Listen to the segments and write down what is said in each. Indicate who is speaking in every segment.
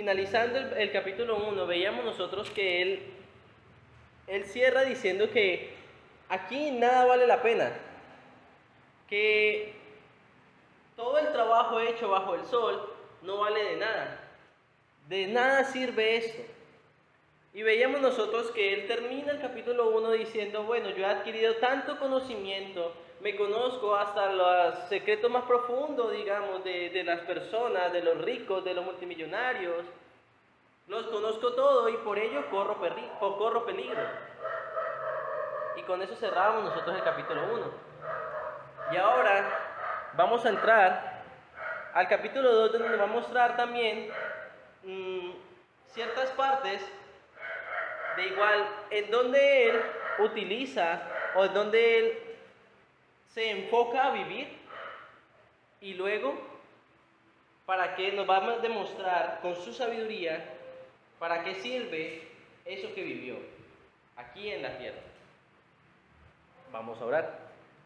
Speaker 1: finalizando el capítulo 1, veíamos nosotros que él cierra diciendo que aquí nada vale la pena, que todo el trabajo hecho bajo el sol no vale de nada sirve esto. Y veíamos nosotros que él termina el capítulo 1 diciendo, bueno, yo he adquirido tanto conocimiento, me conozco hasta los secretos más profundos, digamos, de las personas, de los ricos, de los multimillonarios, los conozco todo y por ello corro peligro. Y con eso cerramos nosotros el capítulo 1. Y ahora vamos a entrar al capítulo 2, donde nos va a mostrar también ciertas partes de igual en donde él utiliza o en donde él se enfoca a vivir, y luego para que nos va a demostrar con su sabiduría para qué sirve eso que vivió aquí en la tierra. Vamos a orar.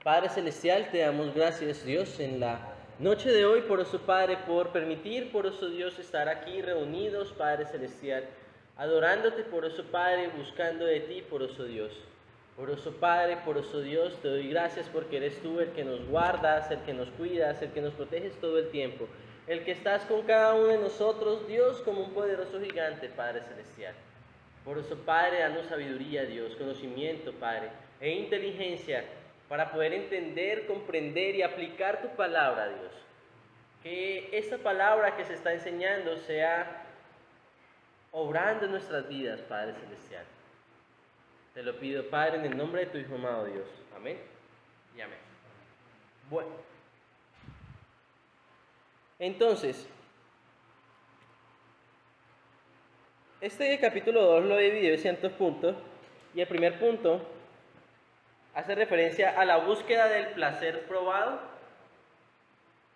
Speaker 1: Padre Celestial, te damos gracias, Dios, en la noche de hoy, por eso, Padre, por permitir, por eso, Dios, estar aquí reunidos, Padre Celestial, adorándote, por eso, Padre, buscando de ti, por eso, Dios. Por eso, Padre, por eso, Dios, te doy gracias porque eres tú el que nos guardas, el que nos cuidas, el que nos proteges todo el tiempo, el que estás con cada uno de nosotros, Dios, como un poderoso gigante, Padre Celestial. Por eso, Padre, danos sabiduría, Dios, conocimiento, Padre, e inteligencia para poder entender, comprender y aplicar tu palabra, Dios. Que esta palabra que se está enseñando sea obrando en nuestras vidas, Padre Celestial. Te lo pido, Padre, en el nombre de tu Hijo amado, Dios. Amén y amén. Bueno, entonces, este capítulo 2 lo he dividido en ciertos puntos, y el primer punto hace referencia a la búsqueda del placer probado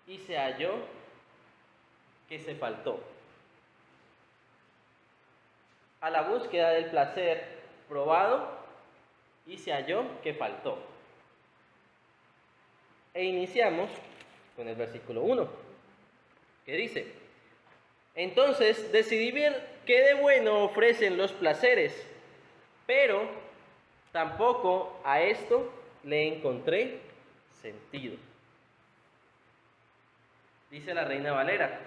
Speaker 1: y se halló que se faltó. A la búsqueda del placer probado y se halló que faltó. E iniciamos con el versículo 1, que dice: entonces decidí ver qué de bueno ofrecen los placeres, pero tampoco a esto le encontré sentido. Dice la Reina Valera: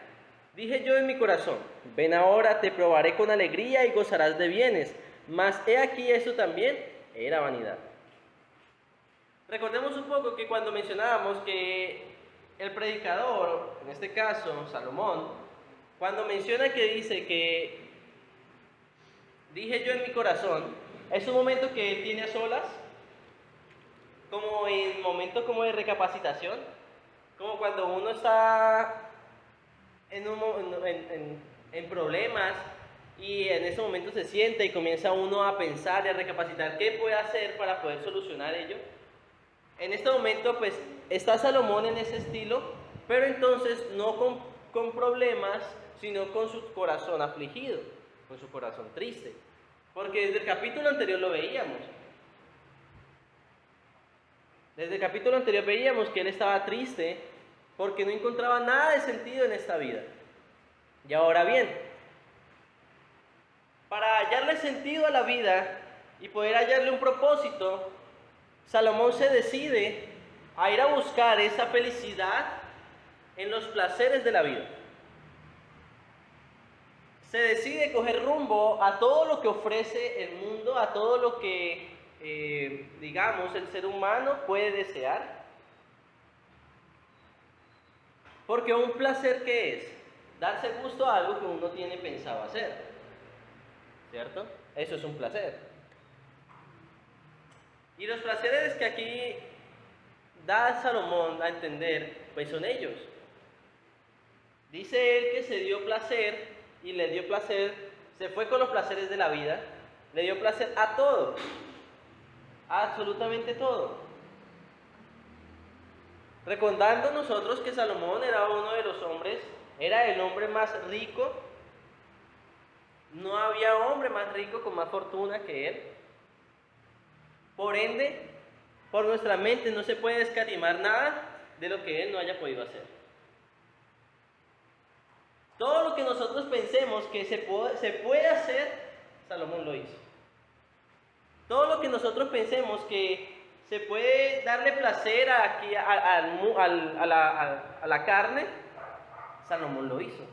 Speaker 1: dije yo en mi corazón, ven ahora, te probaré con alegría y gozarás de bienes, mas he aquí esto también era vanidad. Recordemos un poco que cuando mencionábamos que el predicador, en este caso Salomón, cuando menciona que dice que dije yo en mi corazón, es un momento que él tiene a solas, como en momentos como de recapacitación, como cuando uno está en problemas y en ese momento se sienta y comienza uno a pensar y a recapacitar qué puede hacer para poder solucionar ello. En este momento pues está Salomón en ese estilo, pero entonces no con problemas, sino con su corazón afligido, con su corazón triste. Porque desde el capítulo anterior lo veíamos. Desde el capítulo anterior veíamos que él estaba triste porque no encontraba nada de sentido en esta vida. Y ahora bien, para hallarle sentido a la vida y poder hallarle un propósito, Salomón se decide a ir a buscar esa felicidad en los placeres de la vida. Se decide coger rumbo a todo lo que ofrece el mundo, a todo lo que, digamos, el ser humano puede desear. Porque un placer, ¿qué es? Darse gusto a algo que uno tiene pensado hacer, ¿cierto? Eso es un placer. Y los placeres que aquí da Salomón a entender, pues son ellos. Dice él que se dio placer y le dio placer, se fue con los placeres de la vida, le dio placer a todo, a absolutamente todo. Recordando nosotros que Salomón era uno de los hombres, era el hombre más rico, no había hombre más rico con más fortuna que él. Por ende, por nuestra mente no se puede escatimar nada de lo que él no haya podido hacer. Todo lo que nosotros pensemos que se puede hacer, Salomón lo hizo. Todo lo que nosotros pensemos que se puede darle placer aquí a la carne, Salomón lo hizo.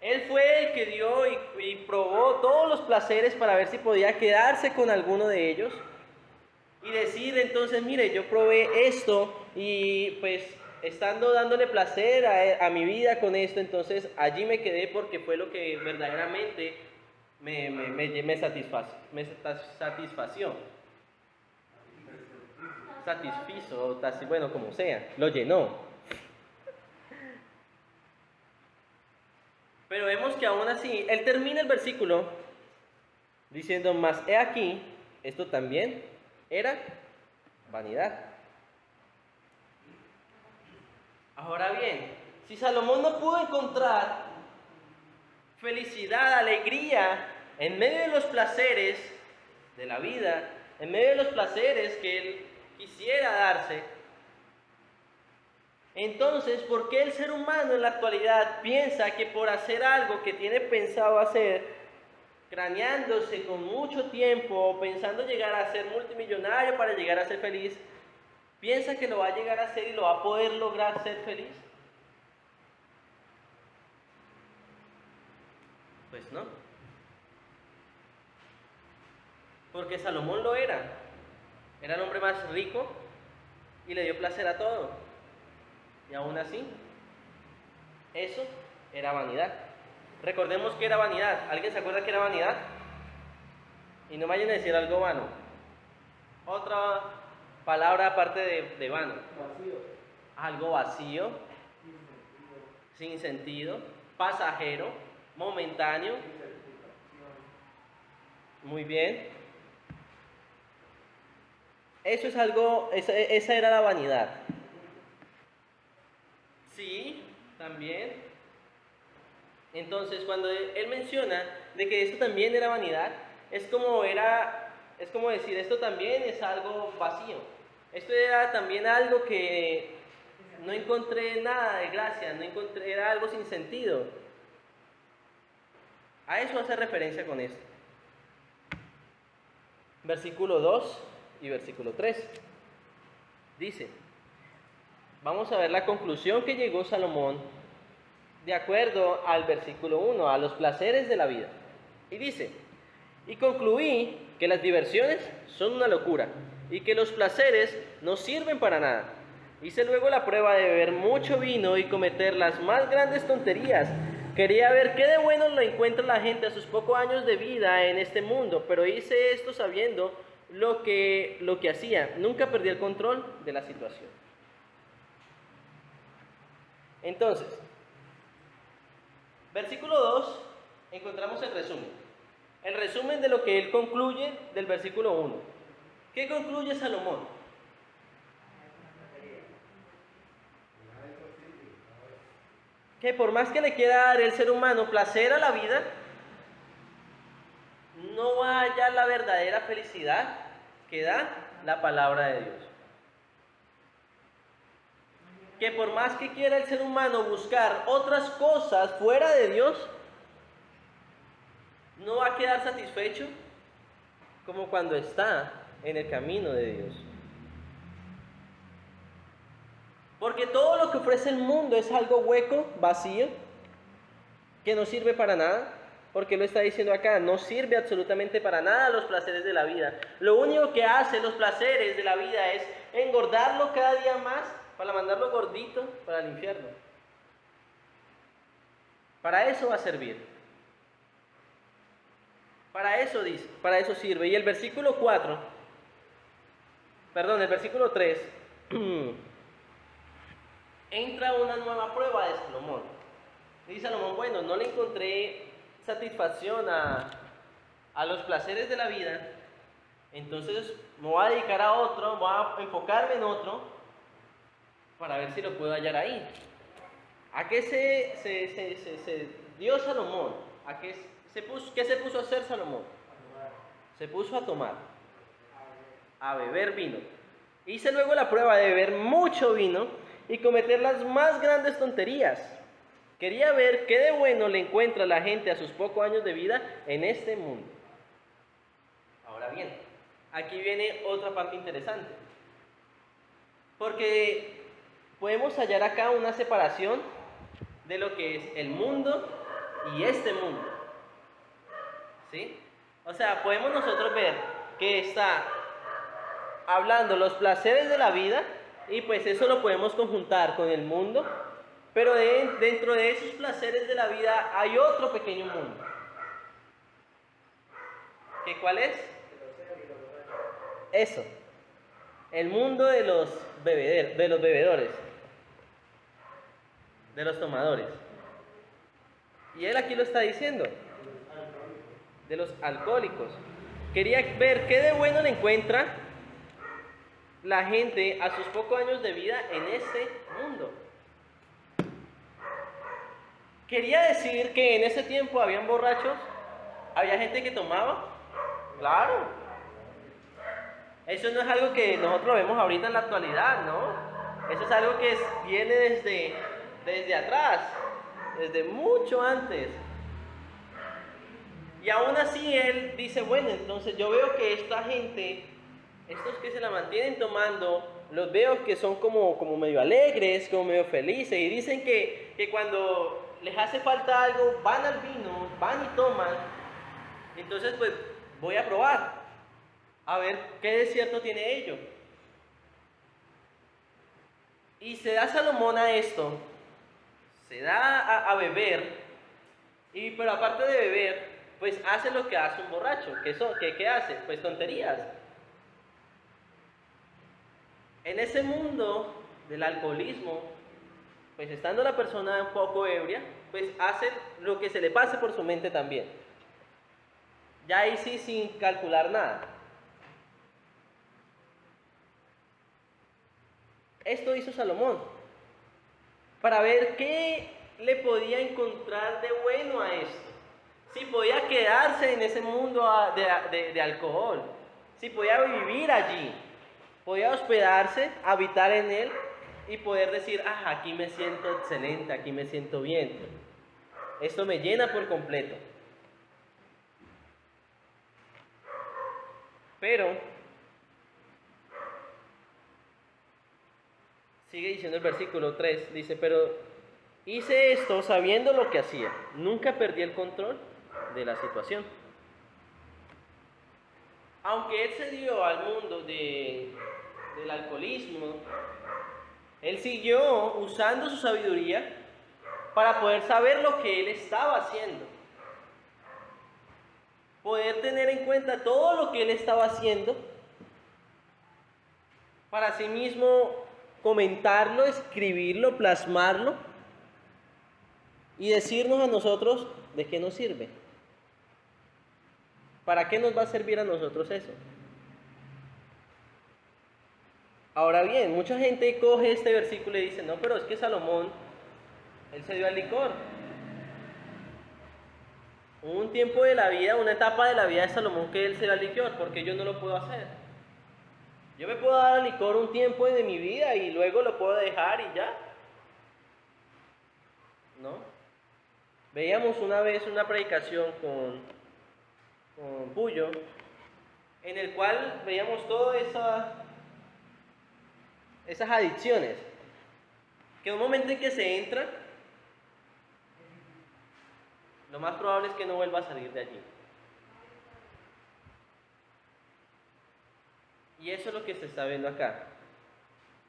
Speaker 1: Él fue el que dio y probó todos los placeres para ver si podía quedarse con alguno de ellos. Y decir entonces, mire, yo probé esto y pues estando dándole placer a mi vida con esto, entonces allí me quedé porque fue lo que verdaderamente me satisfació. Satisfizo, bueno, como sea, lo llenó. Pero vemos que aún así, él termina el versículo diciendo, mas he aquí, esto también era vanidad. Ahora bien, si Salomón no pudo encontrar felicidad, alegría, en medio de los placeres de la vida, en medio de los placeres que él quisiera darse, entonces, ¿por qué el ser humano en la actualidad piensa que por hacer algo que tiene pensado hacer, craneándose con mucho tiempo, pensando llegar a ser multimillonario para llegar a ser feliz, piensa que lo va a llegar a hacer y lo va a poder lograr ser feliz? Pues no. Porque Salomón lo era. Era el hombre más rico y le dio placer a todo. Y aún así, eso era vanidad. Recordemos que era vanidad. ¿Alguien se acuerda que era vanidad? Y no me vayan a decir algo vano. Otra palabra aparte de vano.
Speaker 2: Vacío.
Speaker 1: Algo vacío, sin sentido, pasajero, momentáneo. Muy bien. Eso es algo, esa era la vanidad. Sí, también. Entonces, cuando él menciona de que esto también era vanidad, es como decir, esto también es algo vacío. Esto era también algo que no encontré nada de gracia, era algo sin sentido. A eso hace referencia con esto. Versículo 2 y versículo 3. Dice, vamos a ver la conclusión que llegó Salomón de acuerdo al versículo 1, a los placeres de la vida. Y dice, y concluí que las diversiones son una locura y que los placeres no sirven para nada. Hice luego la prueba de beber mucho vino y cometer las más grandes tonterías. Quería ver qué de bueno lo encuentra la gente a sus pocos años de vida en este mundo, pero hice esto sabiendo lo que hacía. Nunca perdí el control de la situación. Entonces, versículo 2, encontramos el resumen. El resumen de lo que él concluye del versículo 1. ¿Qué concluye Salomón? Que por más que le quiera dar el ser humano placer a la vida, no va a hallar la verdadera felicidad que da la palabra de Dios. Que por más que quiera el ser humano buscar otras cosas fuera de Dios, no va a quedar satisfecho como cuando está en el camino de Dios. Porque todo lo que ofrece el mundo es algo hueco, vacío, que no sirve para nada. Porque lo está diciendo acá, no sirve absolutamente para nada los placeres de la vida. Lo único que hacen los placeres de la vida es engordarlo cada día más para mandarlo gordito para el infierno. Para eso va a servir. Para eso dice, para eso sirve. Y el versículo 3, entra una nueva prueba de Salomón. Dice Salomón, bueno, no le encontré satisfacción a los placeres de la vida, entonces me voy a dedicar a otro, voy a enfocarme en otro para ver si lo puedo hallar ahí. ¿A qué se dio Salomón? ¿Qué se puso a hacer Salomón? Se puso a tomar, a beber vino. Hice luego la prueba de beber mucho vino y cometer las más grandes tonterías. Quería ver qué de bueno le encuentra la gente a sus pocos años de vida en este mundo. Ahora bien, aquí viene otra parte interesante. Porque podemos hallar acá una separación de lo que es el mundo y este mundo. ¿Sí? O sea, podemos nosotros ver que está hablando los placeres de la vida y pues eso lo podemos conjuntar con el mundo, pero dentro de esos placeres de la vida hay otro pequeño mundo. ¿Qué cuál es? Eso, el mundo de los bebedores, de los tomadores. Y él aquí lo está diciendo, de los alcohólicos. Quería ver qué de bueno le encuentra la gente a sus pocos años de vida en este mundo. Quería decir que en ese tiempo habían borrachos, había gente que tomaba, claro. Eso no es algo que nosotros vemos ahorita en la actualidad, ¿no? Eso es algo que viene desde atrás, desde mucho antes. Y aún así él dice, bueno, entonces yo veo que esta gente, estos que se la mantienen tomando, los veo que son como medio alegres, como medio felices, y dicen que cuando les hace falta algo, van al vino, van y toman. Entonces pues voy a probar, a ver qué de cierto tiene ello. Y se da Salomón a esto, se da a beber, pero aparte de beber, pues hace lo que hace un borracho. ¿Qué hace? Pues tonterías. En ese mundo del alcoholismo, pues estando la persona un poco ebria, pues hace lo que se le pase por su mente también. Ya ahí sí sin calcular nada. Esto hizo Salomón para ver qué le podía encontrar de bueno a esto. Si podía quedarse en ese mundo de alcohol, si podía vivir allí, podía hospedarse, habitar en él y poder decir, aquí me siento excelente, aquí me siento bien. Esto me llena por completo. Pero, sigue diciendo el versículo 3, dice, pero hice esto sabiendo lo que hacía, nunca perdí el control de la situación. Aunque él se dio al mundo del alcoholismo, él siguió usando su sabiduría para poder saber lo que él estaba haciendo. Poder tener en cuenta todo lo que él estaba haciendo para sí mismo comentarlo, escribirlo, plasmarlo y decirnos a nosotros de qué nos sirve. ¿Para qué nos va a servir a nosotros eso? Ahora bien, mucha gente coge este versículo y dice, no, pero es que Salomón, él se dio al licor. Hubo un tiempo de la vida, una etapa de la vida de Salomón que él se dio al licor, porque yo no lo puedo hacer. Yo me puedo dar al licor un tiempo de mi vida y luego lo puedo dejar y ya. ¿No? Veíamos una vez una predicación con Puyo, en el cual veíamos todas esas adicciones, que en un momento en que se entra, lo más probable es que no vuelva a salir de allí. Y eso es lo que se está viendo acá.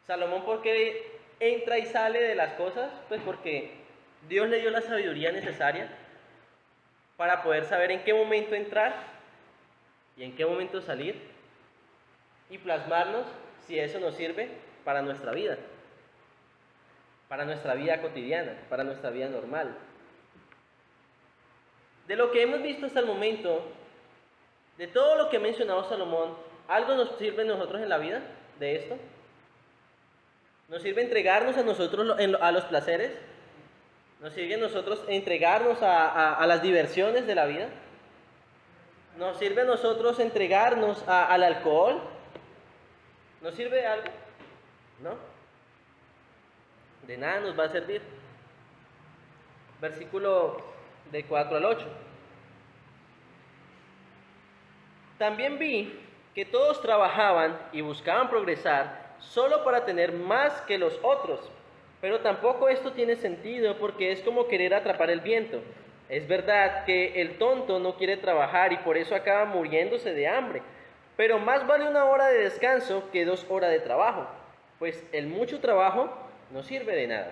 Speaker 1: Salomón, ¿por qué entra y sale de las cosas? Pues porque Dios le dio la sabiduría necesaria para poder saber en qué momento entrar y en qué momento salir y plasmarnos si eso nos sirve para nuestra vida cotidiana, para nuestra vida normal. De lo que hemos visto hasta el momento, de todo lo que ha mencionado Salomón, ¿algo nos sirve a nosotros en la vida de esto? ¿Nos sirve entregarnos a nosotros a los placeres? ¿Nos sirve a nosotros entregarnos a las diversiones de la vida? ¿Nos sirve a nosotros entregarnos al alcohol? ¿Nos sirve de algo? ¿No? De nada nos va a servir. Versículo de 4 al 8. También vi que todos trabajaban y buscaban progresar solo para tener más que los otros. Pero tampoco esto tiene sentido porque es como querer atrapar el viento. Es verdad que el tonto no quiere trabajar y por eso acaba muriéndose de hambre. Pero más vale una hora de descanso que 2 horas de trabajo, pues el mucho trabajo no sirve de nada.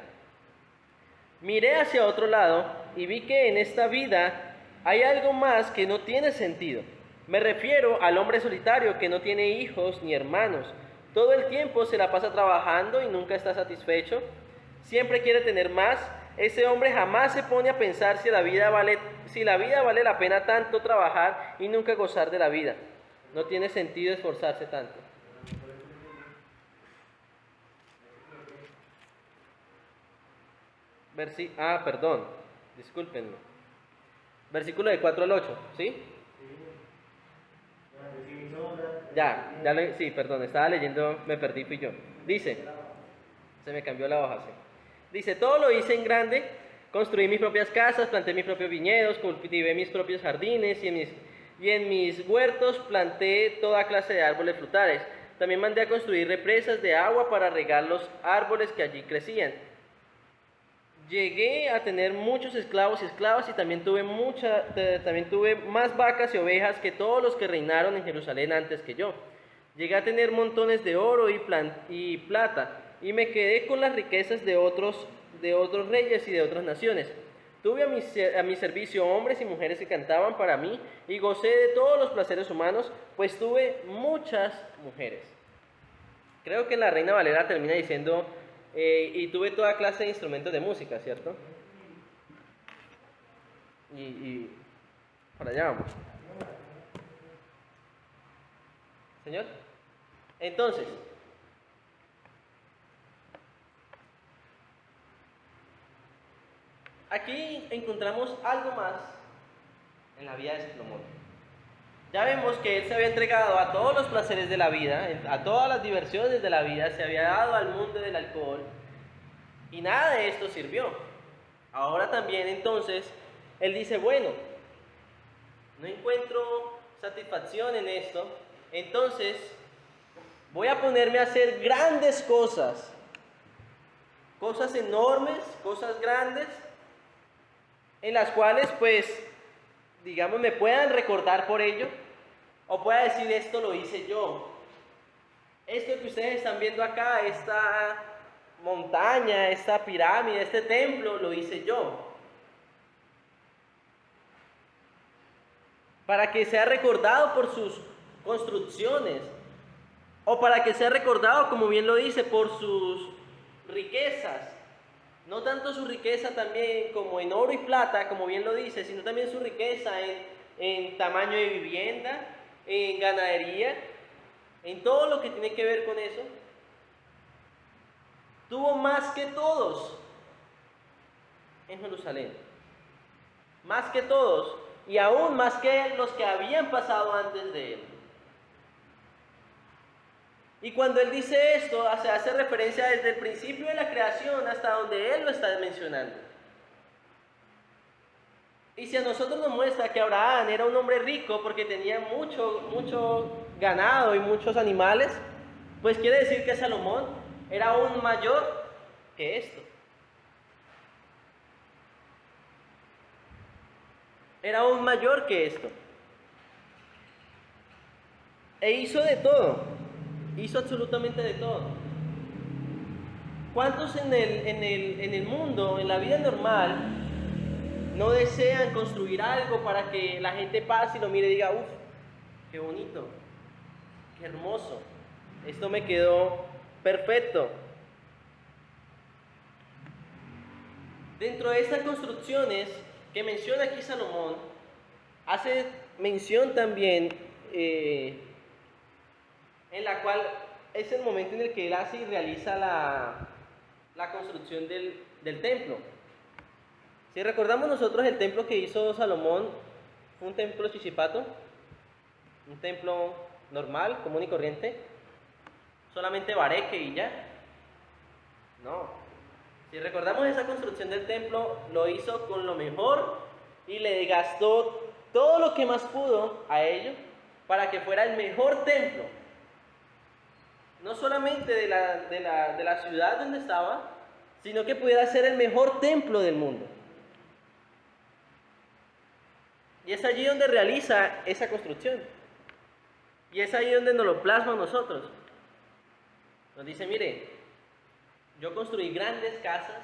Speaker 1: Miré hacia otro lado y vi que en esta vida hay algo más que no tiene sentido. Me refiero al hombre solitario que no tiene hijos ni hermanos. Todo el tiempo se la pasa trabajando y nunca está satisfecho. Siempre quiere tener más. Ese hombre jamás se pone a pensar si la vida vale la pena tanto trabajar y nunca gozar de la vida. No tiene sentido esforzarse tanto. Perdón, discúlpenme. Versículo de 4 al 8, ¿sí? Sí, perdón, estaba leyendo, me perdí, fui yo. Dice, se me cambió la hoja, sí. Dice, todo lo hice en grande, construí mis propias casas, planté mis propios viñedos, cultivé mis propios jardines y en mis huertos planté toda clase de árboles frutales. También mandé a construir represas de agua para regar los árboles que allí crecían. Llegué a tener muchos esclavos y esclavas y también tuve más vacas y ovejas que todos los que reinaron en Jerusalén antes que yo. Llegué a tener montones de oro y plata y me quedé con las riquezas de otros reyes y de otras naciones. Tuve a mi servicio hombres y mujeres que cantaban para mí y gocé de todos los placeres humanos, pues tuve muchas mujeres. Creo que la Reina Valera termina diciendo, y tuve toda clase de instrumentos de música, ¿cierto? Y para allá vamos. ¿Señor? Entonces, aquí encontramos algo más en la vida de Salomón. Ya vemos que él se había entregado a todos los placeres de la vida, a todas las diversiones de la vida, se había dado al mundo del alcohol y nada de esto sirvió. Ahora también entonces, él dice, bueno, no encuentro satisfacción en esto, entonces voy a ponerme a hacer grandes cosas, cosas enormes, cosas grandes, en las cuales pues, digamos, me puedan recordar por ello, o pueda decir, esto lo hice yo. Esto que ustedes están viendo acá, esta montaña, esta pirámide, este templo, lo hice yo. Para que sea recordado por sus construcciones, o para que sea recordado, como bien lo dice, por sus riquezas. No tanto su riqueza también como en oro y plata, como bien lo dice, sino también su riqueza en tamaño de vivienda, en ganadería, en todo lo que tiene que ver con eso. Tuvo más que todos en Jerusalén. Más que todos, y aún más que los que habían pasado antes de él. Y cuando él dice esto, se hace referencia desde el principio de la creación hasta donde él lo está mencionando. Y si a nosotros nos muestra que Abraham era un hombre rico porque tenía mucho ganado y muchos animales, pues quiere decir que Salomón era aún mayor que esto. Era aún mayor que esto. E hizo de todo. Hizo absolutamente de todo. ¿Cuántos en el mundo, en la vida normal, no desean construir algo para que la gente pase y lo mire y diga, uff, qué bonito, qué hermoso, esto me quedó perfecto? Dentro de estas construcciones que menciona aquí Salomón, hace mención también en la cual es el momento en el que él hace y realiza la construcción del templo. Si recordamos nosotros, el templo que hizo Salomón fue un templo chichipato, un templo normal, común y corriente, solamente bareque y ya. No. Si recordamos esa construcción del templo, lo hizo con lo mejor y le gastó todo lo que más pudo a ello para que fuera el mejor templo. No solamente de la ciudad donde estaba, sino que pudiera ser el mejor templo del mundo. Y es allí donde realiza esa construcción. Y es ahí donde nos lo plasma a nosotros. Nos dice, mire, yo construí grandes casas,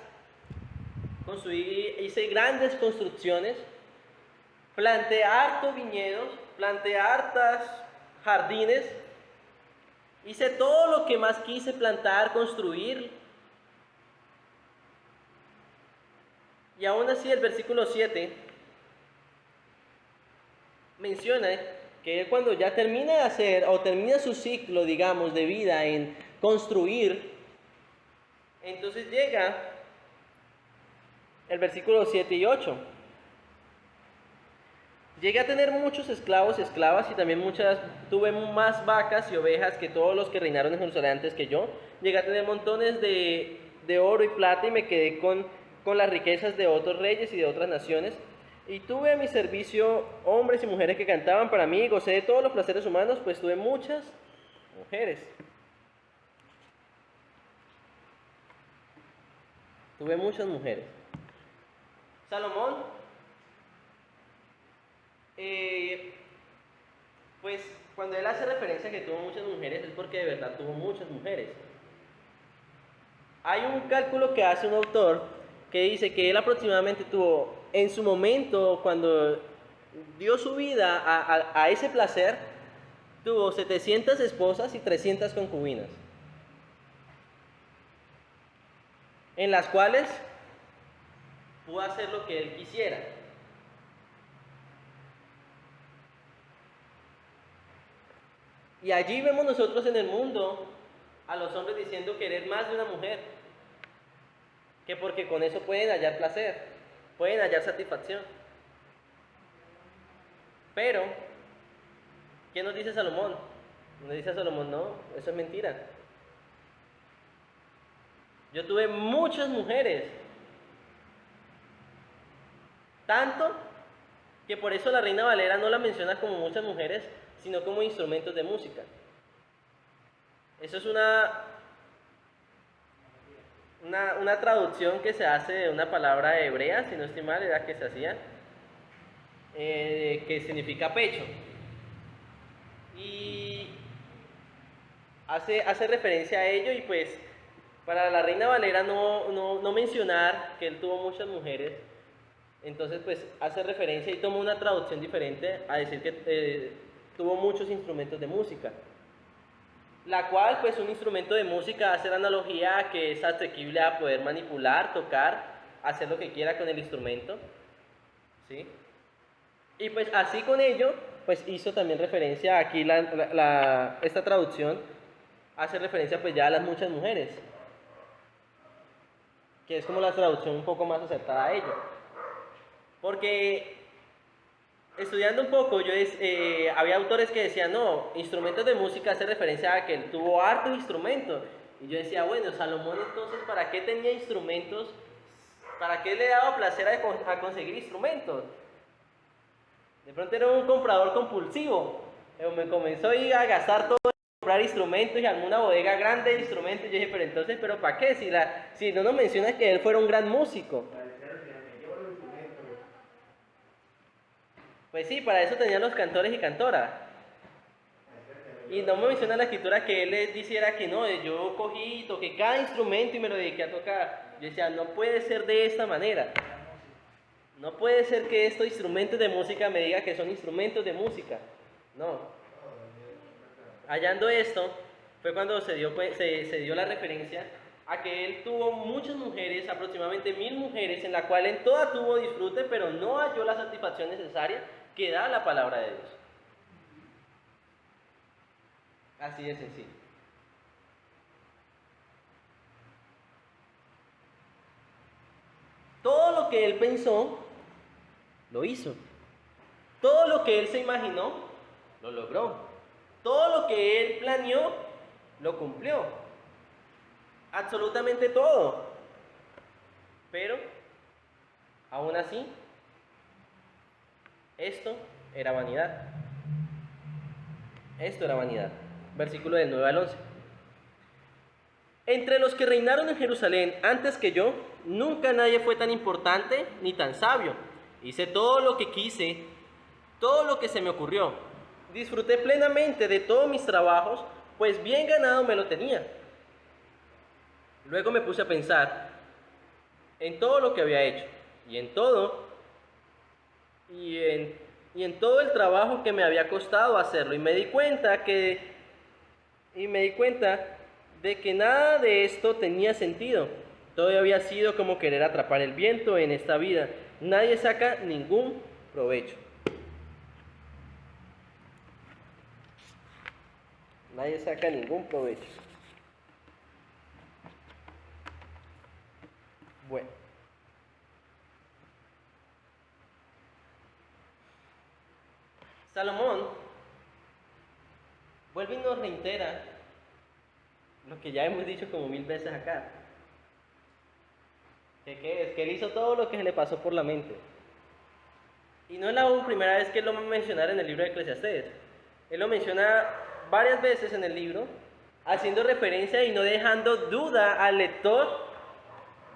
Speaker 1: hice grandes construcciones, planté hartos viñedos, planté hartas jardines, hice todo lo que más quise plantar, construir. Y aún así el versículo 7 menciona que él cuando ya termina de hacer o termina su ciclo, digamos, de vida en construir, entonces llega el versículo 7 y 8. Llegué a tener muchos esclavos y esclavas y también tuve más vacas y ovejas que todos los que reinaron en Jerusalén antes que yo. Llegué a tener montones de oro y plata y me quedé con las riquezas de otros reyes y de otras naciones. Y tuve a mi servicio hombres y mujeres que cantaban para mí y gocé de todos los placeres humanos, pues tuve muchas mujeres. Tuve muchas mujeres. Salomón, pues cuando él hace referencia a que tuvo muchas mujeres es porque de verdad tuvo muchas mujeres. Hay un cálculo que hace un autor que dice que él aproximadamente tuvo, en su momento, cuando dio su vida a ese placer, tuvo 700 esposas y 300 concubinas, en las cuales pudo hacer lo que él quisiera. Y allí vemos nosotros en el mundo a los hombres diciendo querer más de una mujer, que porque con eso pueden hallar placer, pueden hallar satisfacción. Pero, ¿qué nos dice Salomón? Nos dice Salomón, no, eso es mentira. Yo tuve muchas mujeres, tanto que por eso la Reina Valera no la menciona como muchas mujeres, sino como instrumentos de música. Eso es una traducción que se hace de una palabra hebrea, si no estoy mal, era que se hacía, que significa pecho. Y hace referencia a ello y pues para la Reina Valera no mencionar que él tuvo muchas mujeres, entonces pues hace referencia y toma una traducción diferente a decir que tuvo muchos instrumentos de música. La cual, pues, un instrumento de música hace la analogía a que es asequible a poder manipular, tocar, hacer lo que quiera con el instrumento, ¿sí? Y pues así con ello, pues hizo también referencia aquí esta traducción, hace referencia pues ya a las muchas mujeres, que es como la traducción un poco más acertada a ello. Porque estudiando un poco, había autores que decían, no, instrumentos de música hace referencia a que él tuvo hartos instrumentos. Y yo decía, bueno, Salomón entonces, ¿para qué tenía instrumentos? ¿Para qué le daba placer a conseguir instrumentos? De pronto era un comprador compulsivo. Me comenzó a gastar todo en comprar instrumentos y armó una bodega grande de instrumentos. Y yo dije, pero entonces, ¿pero para qué? Si no nos menciona que él fuera un gran músico. Pues sí, para eso tenían los cantores y cantoras. Y no me menciona la escritura que él les dijera que no, yo cogí y toqué cada instrumento y me lo dediqué a tocar. Yo decía, no puede ser de esta manera. No puede ser que estos instrumentos de música me digan que son instrumentos de música. No. Hallando esto, fue cuando se dio la referencia a que él tuvo muchas mujeres, aproximadamente 1000 mujeres, en la cual en toda tuvo disfrute, pero no halló la satisfacción necesaria que da la palabra de Dios. Así de sencillo. Todo lo que él pensó, lo hizo. Todo lo que él se imaginó, lo logró. Todo lo que él planeó, lo cumplió. Absolutamente todo. Pero, aún así, esto era vanidad. Esto era vanidad. Versículo del 9 al 11. Entre los que reinaron en Jerusalén antes que yo, nunca nadie fue tan importante ni tan sabio. Hice todo lo que quise, todo lo que se me ocurrió. Disfruté plenamente de todos mis trabajos, pues bien ganado me lo tenía. Luego me puse a pensar en todo lo que había hecho y en todo y en todo el trabajo que me había costado hacerlo, y me di cuenta de que nada de esto tenía sentido. Todo había sido como querer atrapar el viento en esta vida. Nadie saca ningún provecho. Nadie saca ningún provecho. Bueno. Salomón vuelve y nos reitera lo que ya hemos dicho como 1000 veces acá. ¿Qué es? Que él hizo todo lo que se le pasó por la mente. Y no es la primera vez que él lo va a mencionar en el libro de Eclesiastés. Él lo menciona varias veces en el libro, haciendo referencia y no dejando duda al lector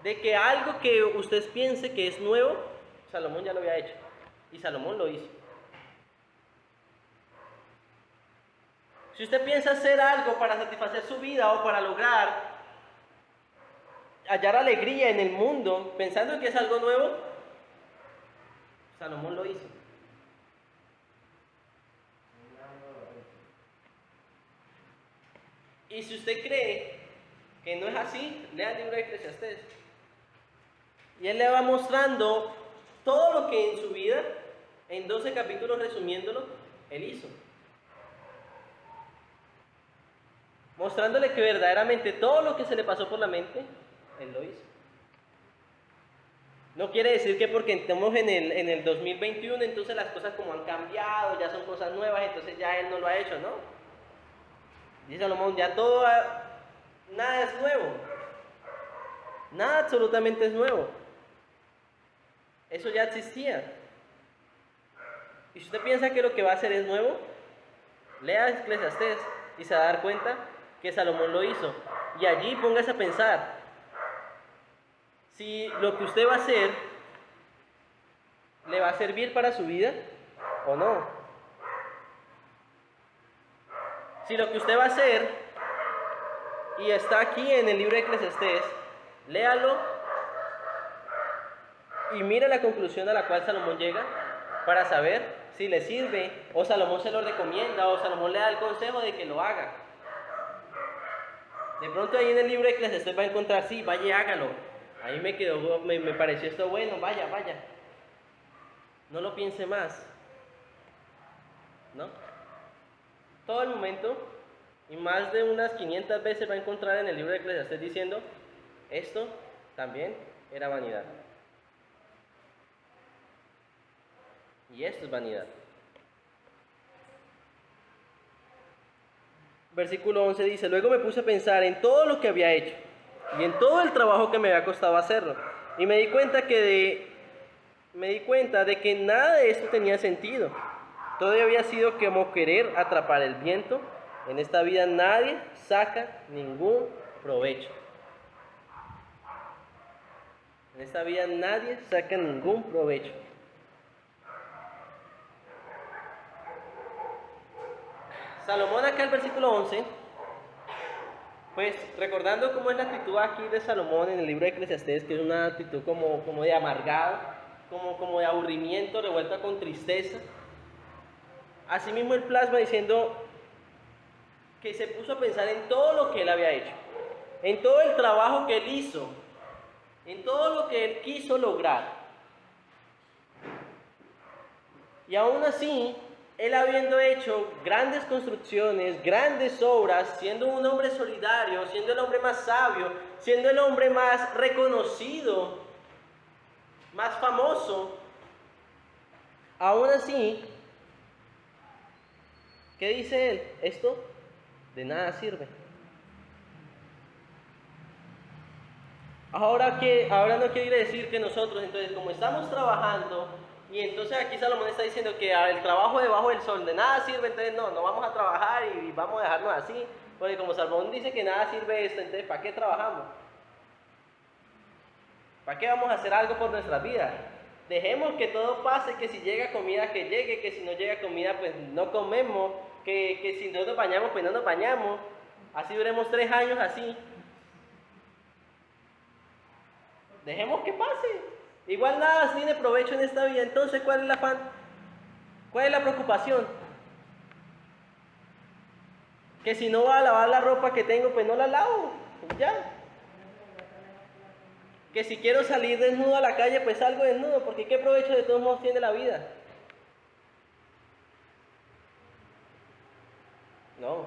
Speaker 1: de que algo que usted piense que es nuevo, Salomón ya lo había hecho. Y Salomón lo hizo. Si usted piensa hacer algo para satisfacer su vida o para lograr hallar alegría en el mundo, pensando que es algo nuevo, Salomón lo hizo. Y si usted cree que no es así, lea el libro de Eclesiastés. Y él le va mostrando todo lo que en su vida, en 12 capítulos resumiéndolo, él hizo. Mostrándole que verdaderamente todo lo que se le pasó por la mente, él lo hizo. No quiere decir que porque estemos en el 2021, entonces las cosas como han cambiado, ya son cosas nuevas, entonces ya él no lo ha hecho, ¿no? Dice Salomón, ya todo, nada es nuevo. Nada absolutamente es nuevo. Eso ya existía. Y si usted piensa que lo que va a hacer es nuevo, lea Eclesiastés y se va a dar cuenta que Salomón lo hizo. Y allí póngase a pensar si lo que usted va a hacer le va a servir para su vida o no. Si lo que usted va a hacer y está aquí en el libro de Eclesiastés, léalo y mire la conclusión a la cual Salomón llega para saber si le sirve, o Salomón se lo recomienda, o Salomón le da el consejo de que lo haga. De pronto ahí en el libro de Eclesiastés va a encontrar, sí, vaya, hágalo. Ahí me pareció esto bueno, vaya. No lo piense más, ¿no? Todo el momento, y más de unas 500 veces va a encontrar en el libro de Eclesiastés diciendo, esto también era vanidad. Y esto es vanidad. Versículo 11 dice, luego me puse a pensar en todo lo que había hecho y en todo el trabajo que me había costado hacerlo. Y me di cuenta de que nada de esto tenía sentido. Todo había sido como querer atrapar el viento. En esta vida nadie saca ningún provecho. En esta vida nadie saca ningún provecho. Salomón acá el versículo 11, pues recordando cómo es la actitud aquí de Salomón en el libro de Eclesiastés, que es una actitud como de amargado, como de aburrimiento revuelta con tristeza. Asimismo él plasma diciendo que se puso a pensar en todo lo que él había hecho, en todo el trabajo que él hizo, en todo lo que él quiso lograr. Y aún así, él habiendo hecho grandes construcciones, grandes obras, siendo un hombre solidario, siendo el hombre más sabio, siendo el hombre más reconocido, más famoso, aún así, ¿qué dice él? Esto de nada sirve. Ahora no quiere decir que nosotros, entonces, como estamos trabajando, y entonces aquí Salomón está diciendo que el trabajo debajo del sol de nada sirve, entonces no vamos a trabajar y vamos a dejarnos así, porque como Salomón dice que nada sirve esto, entonces ¿para qué trabajamos? ¿Para qué vamos a hacer algo por nuestras vidas? Dejemos que todo pase, que si llega comida que llegue, que si no llega comida pues no comemos, que si no nos bañamos pues no nos bañamos, así duremos 3 años así. Dejemos que pase. Igual nada tiene provecho en esta vida. Entonces, ¿cuál es el afán? ¿Cuál es la preocupación? Que si no voy a lavar la ropa que tengo, pues no la lavo. Ya. Que si quiero salir desnudo a la calle, pues salgo desnudo. Porque ¿qué provecho de todos modos tiene la vida? No.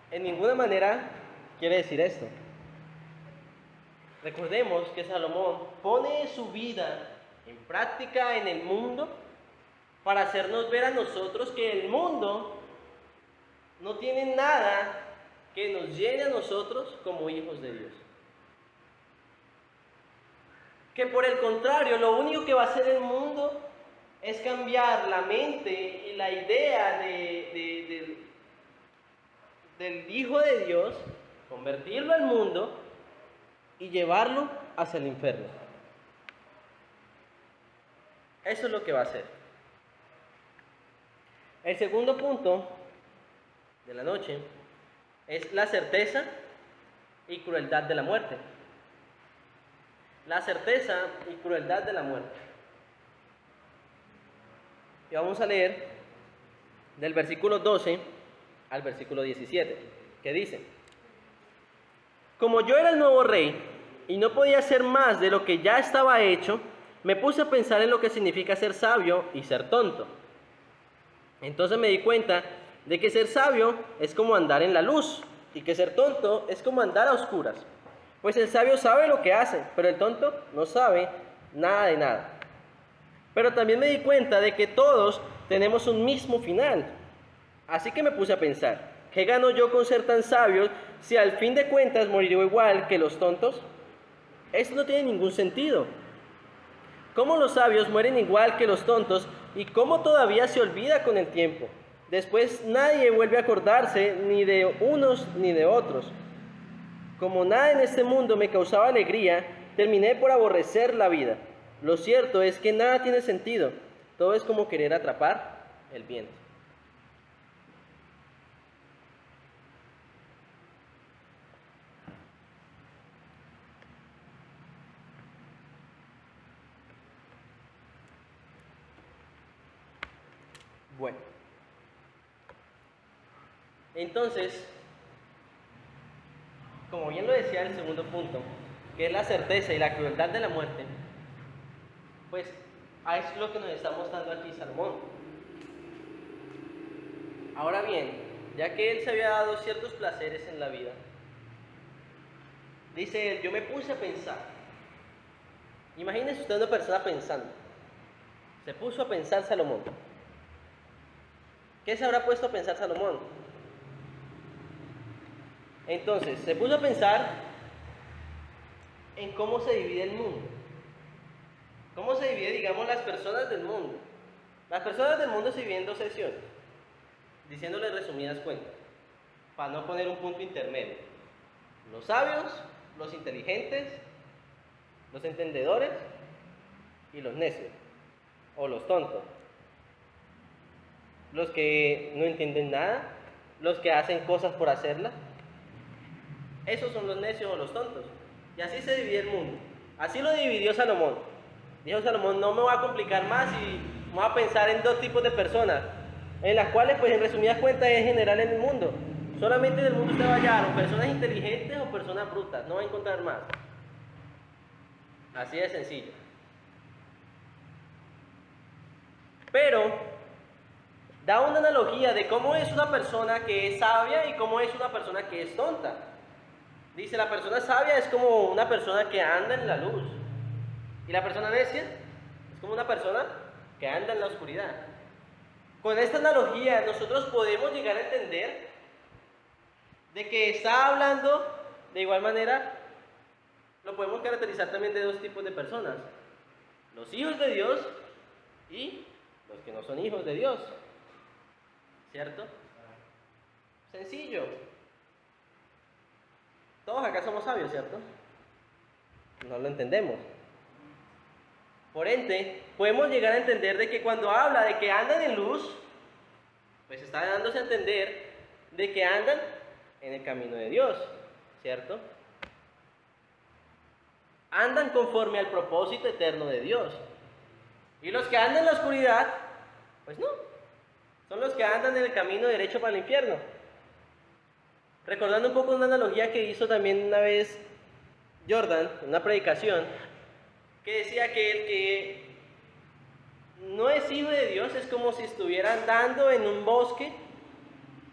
Speaker 1: En ninguna manera quiere decir esto. Recordemos que Salomón pone su vida en práctica en el mundo para hacernos ver a nosotros que el mundo no tiene nada que nos llene a nosotros como hijos de Dios. Que por el contrario, lo único que va a hacer el mundo es cambiar la mente y la idea del Hijo de Dios, convertirlo al mundo y llevarlo hacia el infierno. Eso es lo que va a hacer. El segundo punto de la noche es la certeza y crueldad de la muerte. La certeza y crueldad de la muerte. Y vamos a leer del versículo 12 al versículo 17, que dice: Como yo era el nuevo rey y no podía hacer más de lo que ya estaba hecho, me puse a pensar en lo que significa ser sabio y ser tonto. Entonces me di cuenta de que ser sabio es como andar en la luz y que ser tonto es como andar a oscuras. Pues el sabio sabe lo que hace, pero el tonto no sabe nada de nada. Pero también me di cuenta de que todos tenemos un mismo final. Así que me puse a pensar, ¿qué gano yo con ser tan sabio si al fin de cuentas moriré igual que los tontos? Esto no tiene ningún sentido. ¿Cómo los sabios mueren igual que los tontos y cómo todavía se olvida con el tiempo? Después nadie vuelve a acordarse ni de unos ni de otros. Como nada en este mundo me causaba alegría, terminé por aborrecer la vida. Lo cierto es que nada tiene sentido. Todo es como querer atrapar el viento. Bueno, entonces, como bien lo decía el segundo punto, que es la certeza y la crueldad de la muerte, pues es lo que nos está mostrando aquí Salomón. Ahora bien, ya que él se había dado ciertos placeres en la vida, dice él, yo me puse a pensar. Imagínese usted una persona pensando. Se puso a pensar Salomón. ¿Qué se habrá puesto a pensar Salomón? Entonces, se puso a pensar en cómo se divide el mundo. ¿Cómo se divide, digamos, las personas del mundo? Las personas del mundo se dividen en dos secciones, diciéndoles resumidas cuentas, para no poner un punto intermedio. Los sabios, los inteligentes, los entendedores y los necios, o los tontos. Los que no entienden nada, los que hacen cosas por hacerlas. Esos son los necios o los tontos. Y así se divide el mundo. Así lo dividió Salomón. Dijo Salomón, no me voy a complicar más y voy a pensar en dos tipos de personas, en las cuales, pues en resumidas cuentas, es general en el mundo. Solamente en el mundo usted va a hallar o personas inteligentes o personas brutas, no va a encontrar más. Así de sencillo. Pero da una analogía de cómo es una persona que es sabia y cómo es una persona que es tonta. Dice, la persona sabia es como una persona que anda en la luz. Y la persona necia es como una persona que anda en la oscuridad. Con esta analogía nosotros podemos llegar a entender de que está hablando de igual manera lo podemos caracterizar también de dos tipos de personas: los hijos de Dios y los que no son hijos de Dios, ¿cierto? Sencillo. Todos acá somos sabios, ¿cierto? No lo entendemos. Por ende, podemos llegar a entender de que cuando habla de que andan en luz, pues está dándose a entender de que andan en el camino de Dios, ¿cierto? Andan conforme al propósito eterno de Dios. Y los que andan en la oscuridad, pues no, son los que andan en el camino derecho para el infierno. Recordando un poco una analogía que hizo también una vez Jordan, en una predicación, que decía que el que no es hijo de Dios es como si estuviera andando en un bosque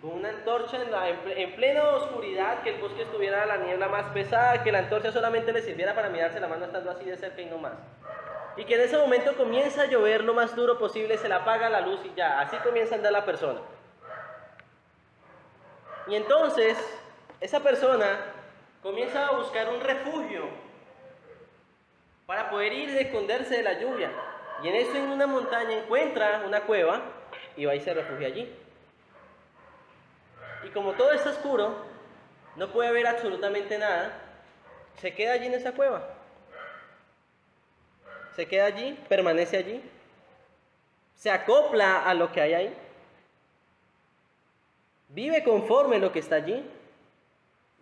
Speaker 1: con una antorcha en plena oscuridad, que el bosque estuviera a la niebla más pesada, que la antorcha solamente le sirviera para mirarse la mano estando así de cerca y no más. Y que en ese momento comienza a llover lo más duro posible, se le apaga la luz y ya, así comienza a andar la persona. Y entonces, esa persona comienza a buscar un refugio para poder ir y esconderse de la lluvia. Y en eso, en una montaña, encuentra una cueva y va y se refugia allí. Y como todo está oscuro, no puede ver absolutamente nada, se queda allí en esa cueva. Se queda allí, permanece allí, se acopla a lo que hay ahí, vive conforme a lo que está allí,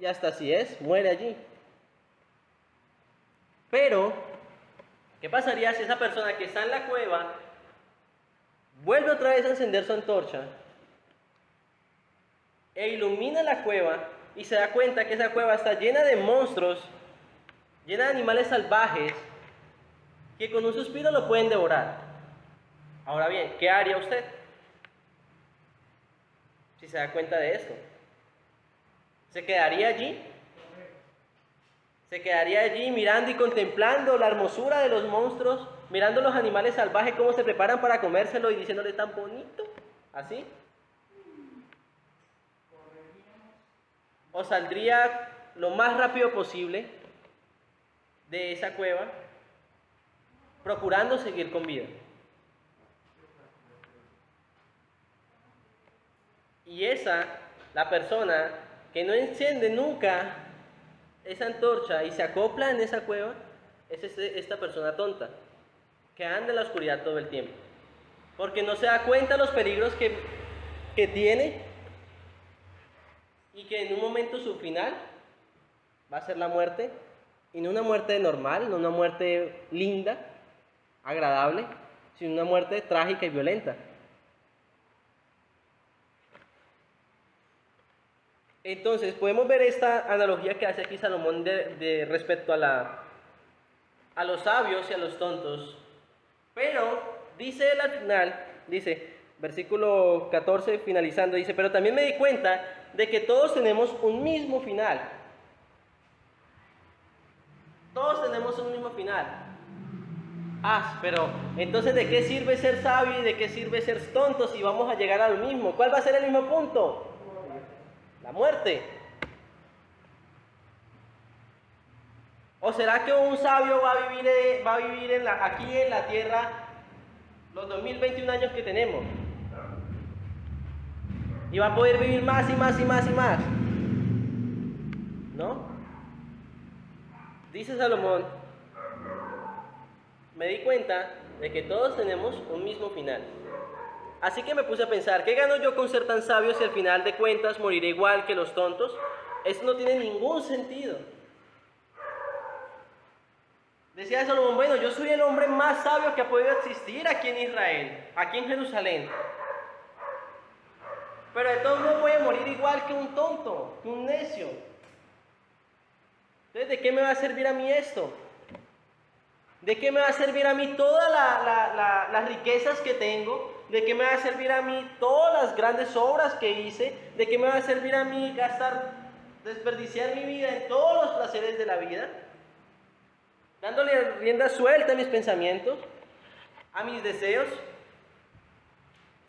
Speaker 1: y hasta así es, muere allí. Pero, ¿qué pasaría si esa persona que está en la cueva vuelve otra vez a encender su antorcha e ilumina la cueva y se da cuenta que esa cueva está llena de monstruos, llena de animales salvajes que con un suspiro lo pueden devorar? Ahora bien, ¿qué haría usted si se da cuenta de esto? ¿Se quedaría allí? ¿Se quedaría allí mirando y contemplando la hermosura de los monstruos, mirando los animales salvajes cómo se preparan para comérselo y diciéndole tan bonito? ¿Así? ¿O saldría lo más rápido posible de esa cueva, procurando seguir con vida? Y la persona que no enciende nunca esa antorcha y se acopla en esa cueva, es esta persona tonta, que anda en la oscuridad todo el tiempo, porque no se da cuenta de los peligros que tiene, y que en un momento su final va a ser la muerte, y no una muerte normal, no una muerte linda, agradable, sino una muerte trágica y violenta. Entonces podemos ver esta analogía que hace aquí Salomón de respecto a los sabios y a los tontos. Pero dice él al final, dice, versículo 14 finalizando, dice: pero también me di cuenta de que todos tenemos un mismo final. Todos tenemos un mismo final. Pero entonces, ¿de qué sirve ser sabio y de qué sirve ser tonto si vamos a llegar a lo mismo? ¿Cuál va a ser el mismo punto? La muerte. ¿O será que un sabio va a vivir aquí en la tierra los 2021 años que tenemos? Y va a poder vivir más y más y más y más. ¿No? Dice Salomón: me di cuenta de que todos tenemos un mismo final. Así que me puse a pensar, ¿qué gano yo con ser tan sabio si al final de cuentas moriré igual que los tontos? Esto no tiene ningún sentido. Decía Salomón: bueno, yo soy el hombre más sabio que ha podido existir aquí en Israel, aquí en Jerusalén. Pero de todos modos voy a morir igual que un tonto, que un necio. Entonces, ¿de qué me va a servir a mí esto? ¿De qué me va a servir a mí todas las riquezas que tengo? ¿De qué me va a servir a mí todas las grandes obras que hice? ¿De qué me va a servir a mí desperdiciar mi vida en todos los placeres de la vida? Dándole rienda suelta a mis pensamientos, a mis deseos.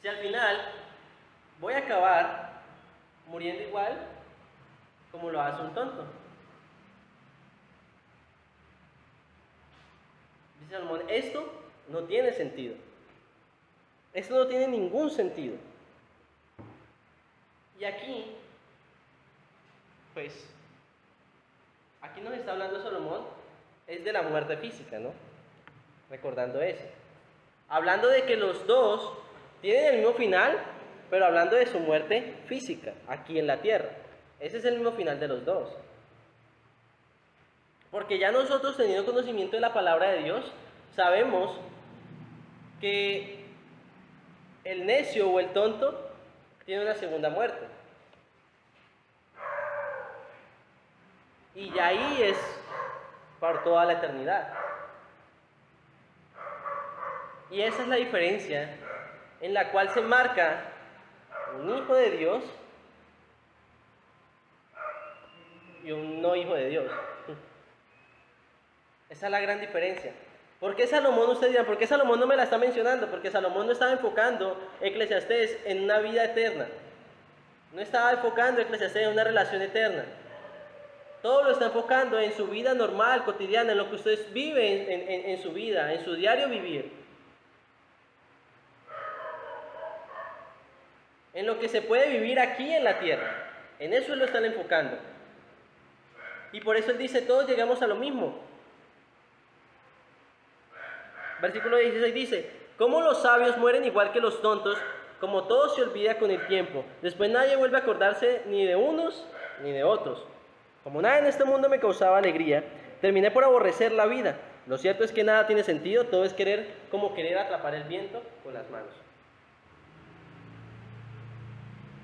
Speaker 1: Si al final voy a acabar muriendo igual como lo hace un tonto. Dice Salomón, esto no tiene sentido. Esto no tiene ningún sentido. Y aquí, pues, aquí nos está hablando Salomón, es de la muerte física, ¿no? Recordando eso. Hablando de que los dos tienen el mismo final, pero hablando de su muerte física, aquí en la tierra. Ese es el mismo final de los dos. Porque ya nosotros, teniendo conocimiento de la palabra de Dios, sabemos que el necio o el tonto tiene una segunda muerte. Y ya ahí es para toda la eternidad. Y esa es la diferencia en la cual se marca un hijo de Dios y un no hijo de Dios. Esa es la gran diferencia. ¿Por qué Salomón, ustedes dirán, por qué Salomón no me la está mencionando? Porque Salomón no estaba enfocando Eclesiastés en una vida eterna. No estaba enfocando Eclesiastés en una relación eterna. Todo lo está enfocando en su vida normal, cotidiana, en lo que ustedes viven en su vida, en su diario vivir. En lo que se puede vivir aquí en la tierra. En eso él lo están enfocando. Y por eso él dice, todos llegamos a lo mismo. Versículo 16 dice, ¿cómo los sabios mueren igual que los tontos? Como todo se olvida con el tiempo. Después nadie vuelve a acordarse ni de unos ni de otros. Como nada en este mundo me causaba alegría, terminé por aborrecer la vida. Lo cierto es que nada tiene sentido, todo es como querer atrapar el viento con las manos.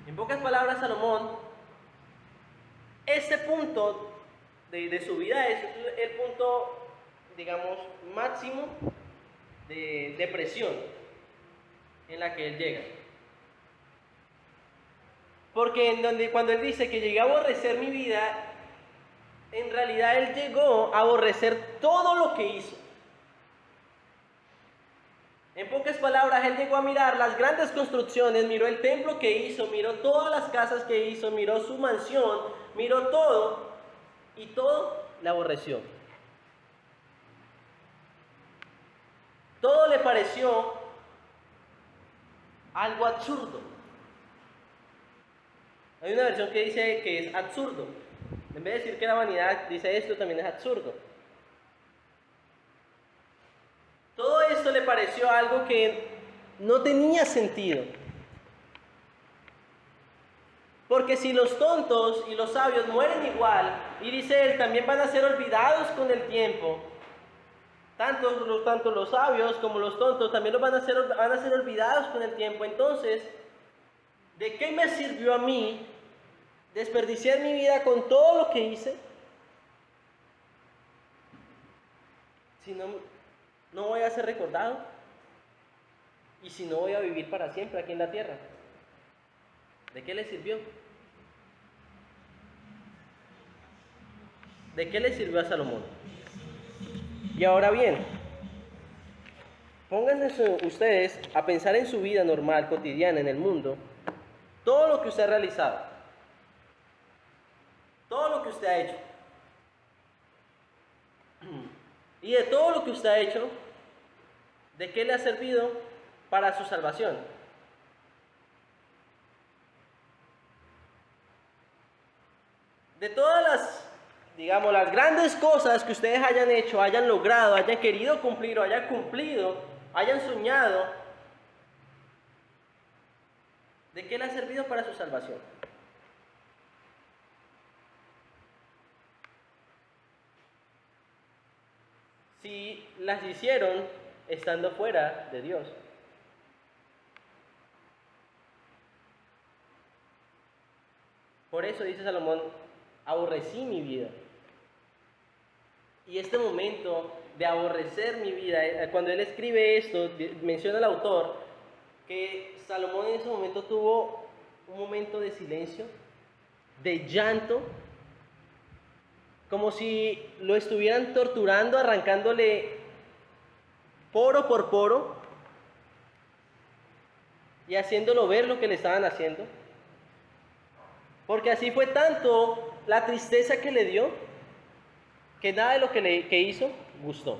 Speaker 1: En pocas palabras, Salomón, este punto de su vida es el punto, digamos, máximo de depresión en la que él llega. Porque cuando él dice que llegué a aborrecer mi vida, en realidad él llegó a aborrecer todo lo que hizo. En pocas palabras, él llegó a mirar las grandes construcciones, miró el templo que hizo, miró todas las casas que hizo, miró su mansión, miró todo, y todo le aborreció. Todo le pareció algo absurdo. Hay una versión que dice que es absurdo. En vez de decir que la vanidad dice esto, también es absurdo. Todo esto le pareció algo que no tenía sentido. Porque si los tontos y los sabios mueren igual, y dice él, también van a ser olvidados con el tiempo. Tanto los sabios como los tontos también van a ser olvidados con el tiempo. Entonces, ¿de qué me sirvió a mí desperdiciar mi vida con todo lo que hice? Si no voy a ser recordado. Y si no voy a vivir para siempre aquí en la tierra. ¿De qué le sirvió? ¿De qué le sirvió a Salomón? Y ahora bien, pónganse ustedes a pensar en su vida normal, cotidiana, en el mundo, todo lo que usted ha realizado, todo lo que usted ha hecho, y de todo lo que usted ha hecho, ¿de qué le ha servido para su salvación? De todas las grandes cosas que ustedes hayan hecho, hayan logrado, hayan querido cumplir o hayan cumplido, hayan soñado, ¿de qué le ha servido para su salvación? Si las hicieron estando fuera de Dios. Por eso dice Salomón, aborrecí mi vida. Y este momento de aborrecer mi vida, cuando él escribe esto, menciona el autor que Salomón en ese momento tuvo un momento de silencio, de llanto, como si lo estuvieran torturando, arrancándole poro por poro y haciéndolo ver lo que le estaban haciendo. Porque así fue tanto la tristeza que le dio, que nada de lo que hizo gustó.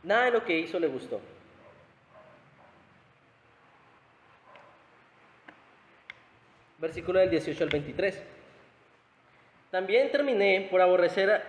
Speaker 1: Nada de lo que hizo le gustó. Versículo del 18 al 23. También terminé por aborrecer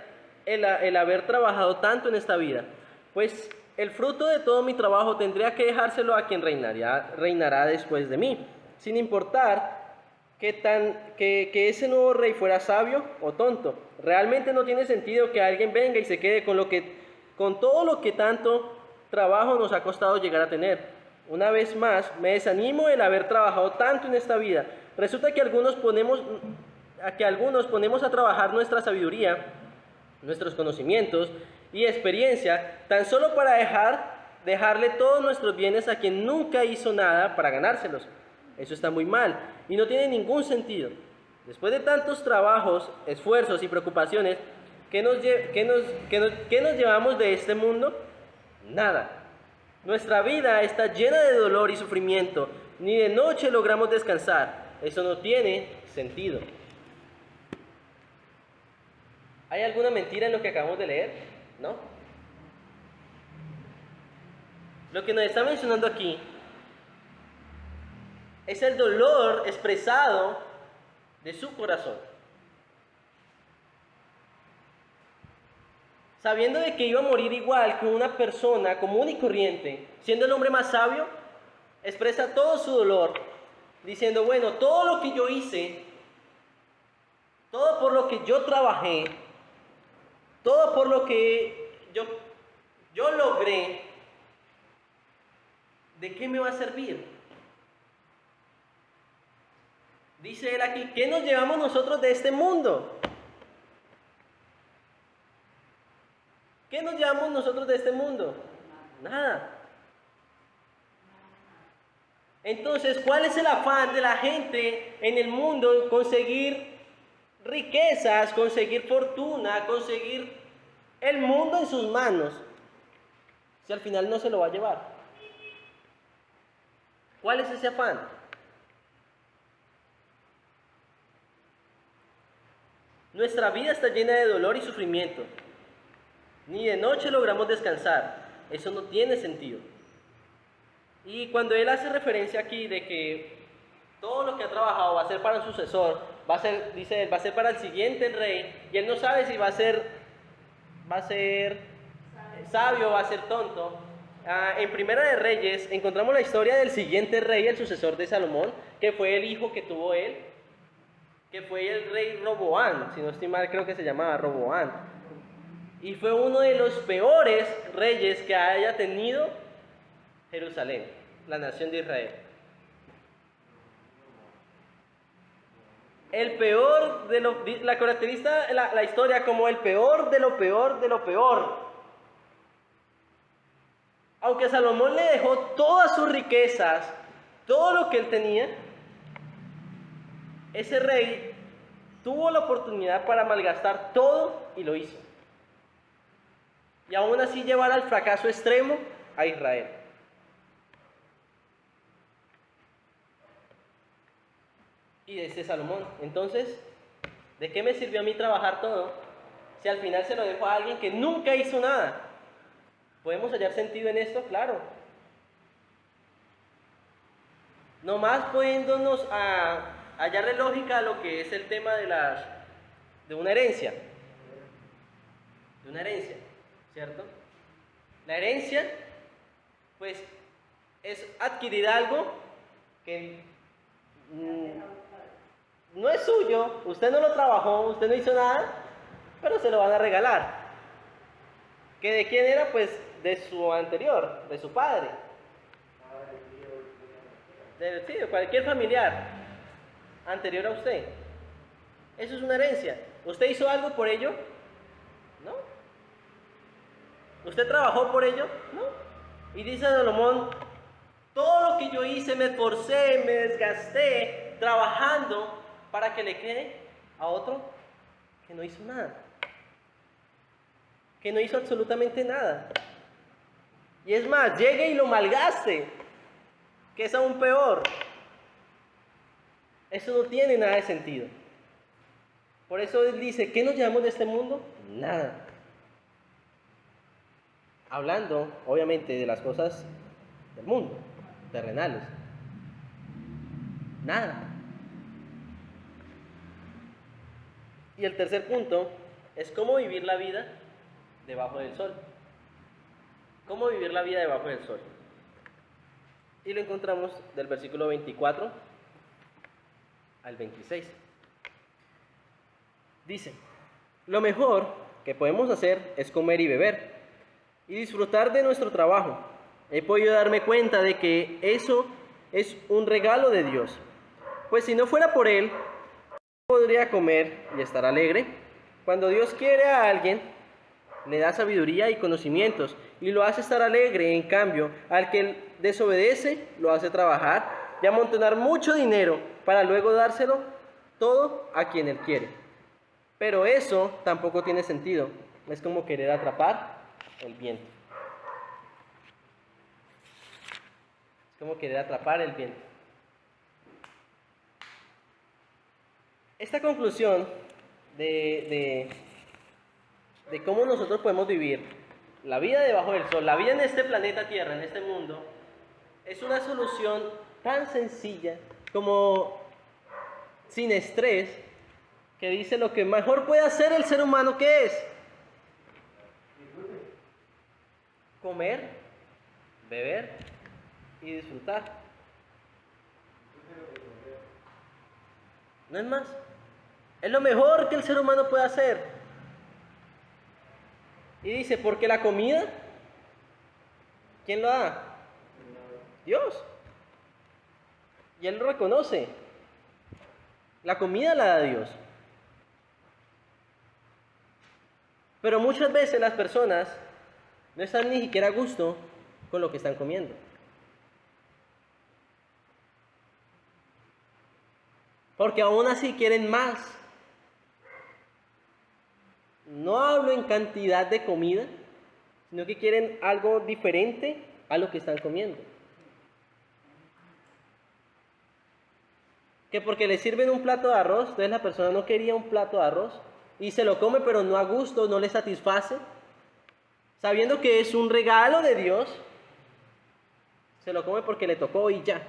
Speaker 1: el haber trabajado tanto en esta vida, pues el fruto de todo mi trabajo tendría que dejárselo a quien reinará después de mí, sin importar que ese nuevo rey fuera sabio o tonto. Realmente no tiene sentido que alguien venga y se quede con todo lo que tanto trabajo nos ha costado llegar a tener. Una vez más, me desanimo el haber trabajado tanto en esta vida. Resulta que algunos ponemos a trabajar nuestra sabiduría, nuestros conocimientos y experiencia, tan solo para dejarle todos nuestros bienes a quien nunca hizo nada para ganárselos. Eso está muy mal y no tiene ningún sentido. Después de tantos trabajos, esfuerzos y preocupaciones, ¿qué nos llevamos de este mundo? Nada. Nuestra vida está llena de dolor y sufrimiento. Ni de noche logramos descansar. Eso no tiene sentido. ¿Hay alguna mentira en lo que acabamos de leer? ¿No? Lo que nos está mencionando aquí es el dolor expresado de su corazón. Sabiendo de que iba a morir igual que una persona común y corriente, siendo el hombre más sabio, expresa todo su dolor, diciendo, bueno, todo lo que yo hice, todo por lo que yo trabajé, todo por lo que yo logré, ¿de qué me va a servir? Dice él aquí, ¿qué nos llevamos nosotros de este mundo? ¿Qué nos llevamos nosotros de este mundo? Nada. Entonces, ¿cuál es el afán de la gente en el mundo? Conseguir riquezas, conseguir fortuna, conseguir el mundo en sus manos, si al final no se lo va a llevar. ¿Cuál es ese afán? Nuestra vida está llena de dolor y sufrimiento. Ni de noche logramos descansar. Eso no tiene sentido. Y cuando él hace referencia aquí de que todo lo que ha trabajado va a ser para un sucesor, dice él, va a ser para el siguiente rey, y él no sabe si va a ser sabio o va a ser tonto. En Primera de Reyes encontramos la historia del siguiente rey, el sucesor de Salomón, que fue el hijo que tuvo él, que fue el rey Roboán, si no estoy mal creo que se llamaba Roboán. Y fue uno de los peores reyes que haya tenido Jerusalén, la nación de Israel. El peor la caracteriza la historia como el peor de lo peor de lo peor. Aunque Salomón le dejó todas sus riquezas, todo lo que él tenía, ese rey tuvo la oportunidad para malgastar todo y lo hizo. Y aún así llevar al fracaso extremo a Israel. Y desde Salomón, entonces, ¿de qué me sirvió a mí trabajar todo si al final se lo dejo a alguien que nunca hizo nada? ¿Podemos hallar sentido en esto? Claro. Nomás poniéndonos a hallarle lógica a lo que es el tema de una herencia. De una herencia, ¿cierto? La herencia, pues, es adquirir algo que no es suyo, usted no lo trabajó, usted no hizo nada, pero se lo van a regalar. ¿Que de quién era? Pues de su anterior, de su padre. De cualquier familiar anterior a usted. Eso es una herencia. ¿Usted hizo algo por ello? No. ¿Usted trabajó por ello? No. Y dice Salomón, todo lo que yo hice, me esforcé, me desgasté trabajando para que le quede a otro que no hizo nada. Que no hizo absolutamente nada. Y es más, llegue y lo malgaste, que es aún peor. Eso no tiene nada de sentido. Por eso él dice, ¿qué nos llevamos de este mundo? Nada. hablando obviamente de las cosas del mundo, terrenales. Nada. Y el tercer punto es cómo vivir la vida debajo del sol. ¿Cómo vivir la vida debajo del sol? Y lo encontramos del versículo 24 al 26. Dice, lo mejor que podemos hacer es comer y beber y disfrutar de nuestro trabajo. He podido darme cuenta de que eso es un regalo de Dios. Pues si no fuera por Él, podría comer y estar alegre. Cuando Dios quiere a alguien, le da sabiduría y conocimientos y lo hace estar alegre. En cambio, al que desobedece, lo hace trabajar y amontonar mucho dinero para luego dárselo todo a quien Él quiere. Pero eso tampoco tiene sentido. Es como querer atrapar el viento. Es como querer atrapar el viento. Esta conclusión de cómo nosotros podemos vivir la vida debajo del sol, la vida en este planeta Tierra, en este mundo, es una solución tan sencilla como sin estrés, que dice lo que mejor puede hacer el ser humano, ¿qué es? Comer, beber y disfrutar. No es más. Es lo mejor que el ser humano puede hacer. Y dice, porque la comida, ¿quién lo da? Dios. Y Él lo reconoce. La comida la da Dios. Pero muchas veces las personas no están ni siquiera a gusto con lo que están comiendo. Porque aún así quieren más. No hablo en cantidad de comida, sino que quieren algo diferente a lo que están comiendo. Que porque le sirven un plato de arroz, entonces la persona no quería un plato de arroz y se lo come, pero no a gusto, no le satisface. Sabiendo que es un regalo de Dios, se lo come porque le tocó y ya.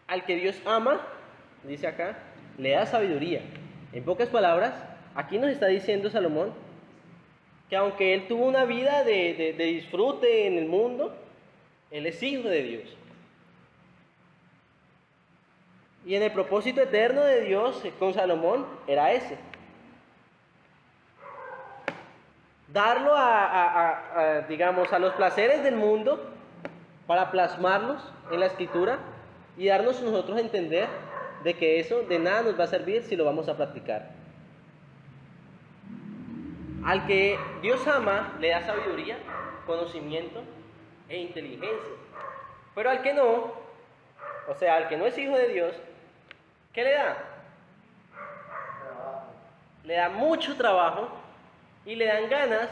Speaker 1: Al que Dios ama, dice acá, le da sabiduría. En pocas palabras, aquí nos está diciendo Salomón que aunque él tuvo una vida de disfrute en el mundo, él es hijo de Dios. Y en el propósito eterno de Dios con Salomón era ese. Darlo digamos, a los placeres del mundo para plasmarlos en la escritura y darnos nosotros a entender de que eso de nada nos va a servir si lo vamos a practicar. Al que Dios ama, le da sabiduría, conocimiento e inteligencia. Pero al que no, o sea, al que no es hijo de Dios, ¿qué le da? Le da mucho trabajo y le dan ganas,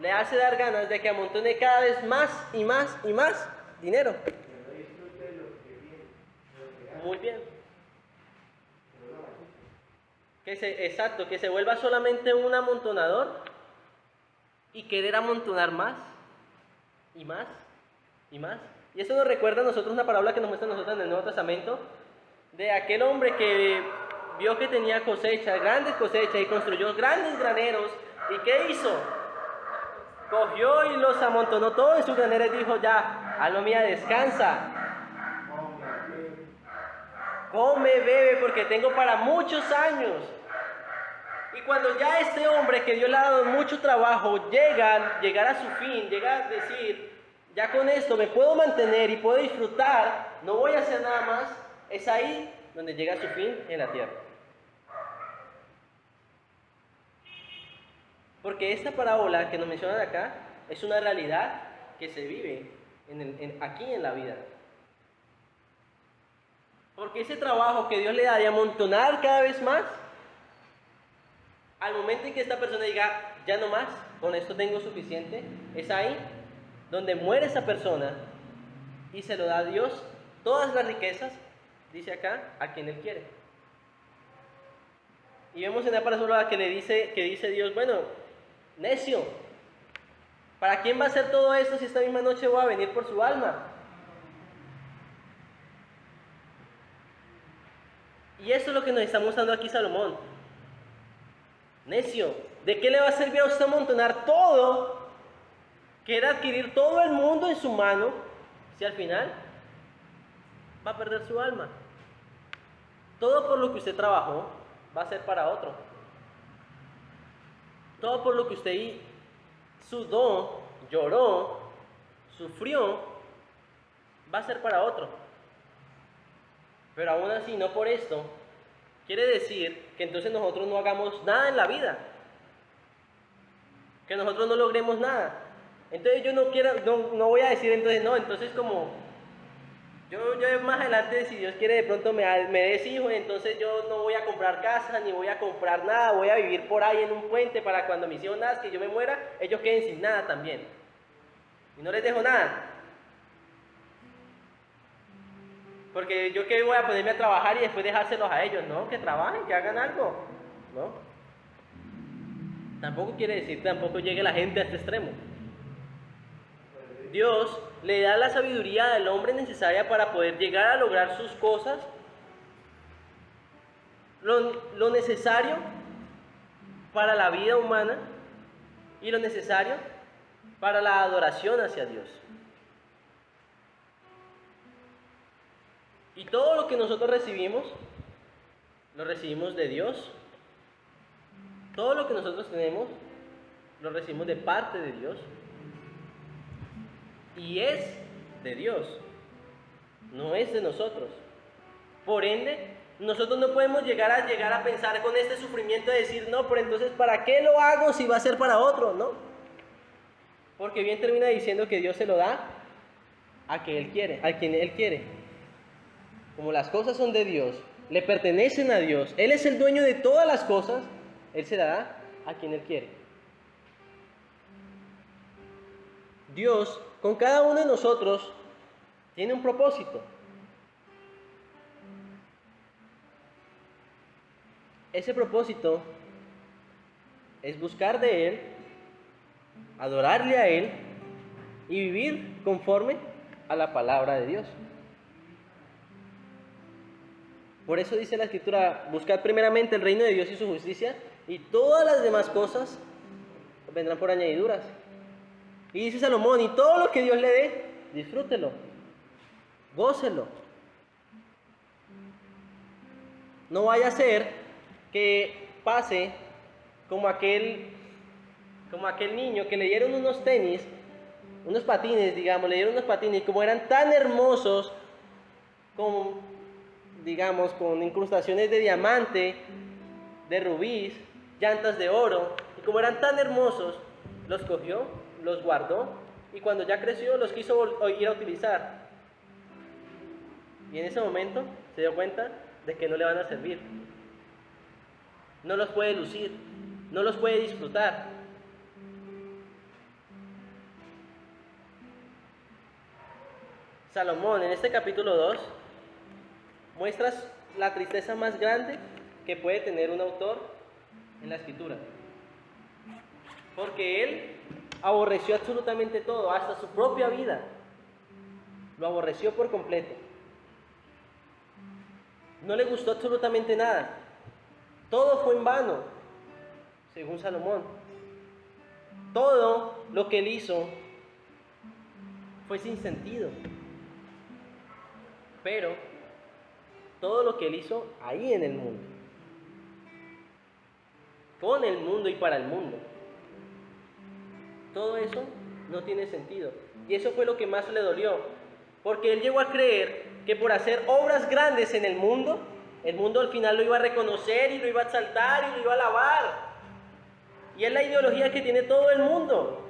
Speaker 1: le hace dar ganas de que amontone cada vez más y más y más dinero. Muy bien. Exacto, que se vuelva solamente un amontonador y querer amontonar más y más y más. Y esto nos recuerda a nosotros una parábola que nos muestra a nosotros en el Nuevo Testamento de aquel hombre que vio que tenía cosechas, grandes cosechas, y construyó grandes graneros. ¿Y qué hizo? Cogió y los amontonó todos en su granero y dijo, ya, alma mía, descansa. Come, bebe, porque tengo para muchos años. Y cuando ya este hombre que Dios le ha dado mucho trabajo llegar a su fin, llega a decir, ya con esto me puedo mantener y puedo disfrutar, no voy a hacer nada más, es ahí donde llega a su fin en la tierra. Porque esta parábola que nos mencionan acá es una realidad que se vive aquí en la vida. Porque ese trabajo que Dios le da de amontonar cada vez más, al momento en que esta persona diga, ya no más, con esto tengo suficiente, es ahí donde muere esa persona y se lo da a Dios todas las riquezas, dice acá, a quien Él quiere. Y vemos en la parábola que dice Dios, bueno, necio, ¿para quién va a hacer todo esto si esta misma noche voy a venir por su alma? Y esto es lo que nos está mostrando aquí Salomón. Necio, ¿de qué le va a servir a usted amontonar todo? Quiere adquirir todo el mundo en su mano, si al final va a perder su alma. Todo por lo que usted trabajó va a ser para otro. Todo por lo que usted sudó, lloró, sufrió, va a ser para otro. Pero aún así, no por esto, quiere decir que entonces nosotros no hagamos nada en la vida. Que nosotros no logremos nada. Entonces yo no voy a decir entonces, no, entonces como yo más adelante, si Dios quiere, de pronto me des hijos, entonces yo no voy a comprar casa, ni voy a comprar nada, voy a vivir por ahí en un puente para cuando mis hijos nazcan y yo me muera, ellos queden sin nada también. Y no les dejo nada. Porque yo que voy a ponerme a trabajar y después dejárselos a ellos, ¿no? Que trabajen, que hagan algo, ¿no? Tampoco quiere decir, tampoco llegue la gente a este extremo. Dios le da la sabiduría al hombre necesaria para poder llegar a lograr sus cosas, lo necesario para la vida humana y lo necesario para la adoración hacia Dios. Y todo lo que nosotros recibimos, lo recibimos de Dios. Todo lo que nosotros tenemos, lo recibimos de parte de Dios. Y es de Dios, no es de nosotros. Por ende, nosotros no podemos llegar a pensar con este sufrimiento de decir, no, pero entonces ¿para qué lo hago si va a ser para otro? No. Porque bien termina diciendo que Dios se lo da a quien Él quiere. Como las cosas son de Dios, le pertenecen a Dios, Él es el dueño de todas las cosas, Él se la da a quien Él quiere. Dios, con cada uno de nosotros, tiene un propósito. Ese propósito es buscar de Él, adorarle a Él y vivir conforme a la palabra de Dios. Por eso dice la Escritura, buscad primeramente el reino de Dios y su justicia, y todas las demás cosas vendrán por añadiduras. Y dice Salomón, y todo lo que Dios le dé, disfrútelo, gócelo. No vaya a ser que pase como aquel niño que le dieron unos tenis, unos patines, digamos, le dieron unos patines, y como eran tan hermosos, con incrustaciones de diamante, de rubíes, llantas de oro, y como eran tan hermosos, los cogió, los guardó, y cuando ya creció los quiso ir a utilizar. Y en ese momento se dio cuenta de que no le van a servir. No los puede lucir, no los puede disfrutar. Salomón, en este capítulo 2, muestras la tristeza más grande que puede tener un autor en la escritura. Porque él aborreció absolutamente todo, hasta su propia vida. Lo aborreció por completo. No le gustó absolutamente nada. Todo fue en vano, según Salomón. Todo lo que él hizo fue sin sentido. Pero todo lo que él hizo ahí en el mundo, con el mundo y para el mundo, todo eso no tiene sentido. Y eso fue lo que más le dolió, porque él llegó a creer que por hacer obras grandes en el mundo al final lo iba a reconocer y lo iba a exaltar y lo iba a alabar. Y es la ideología que tiene todo el mundo,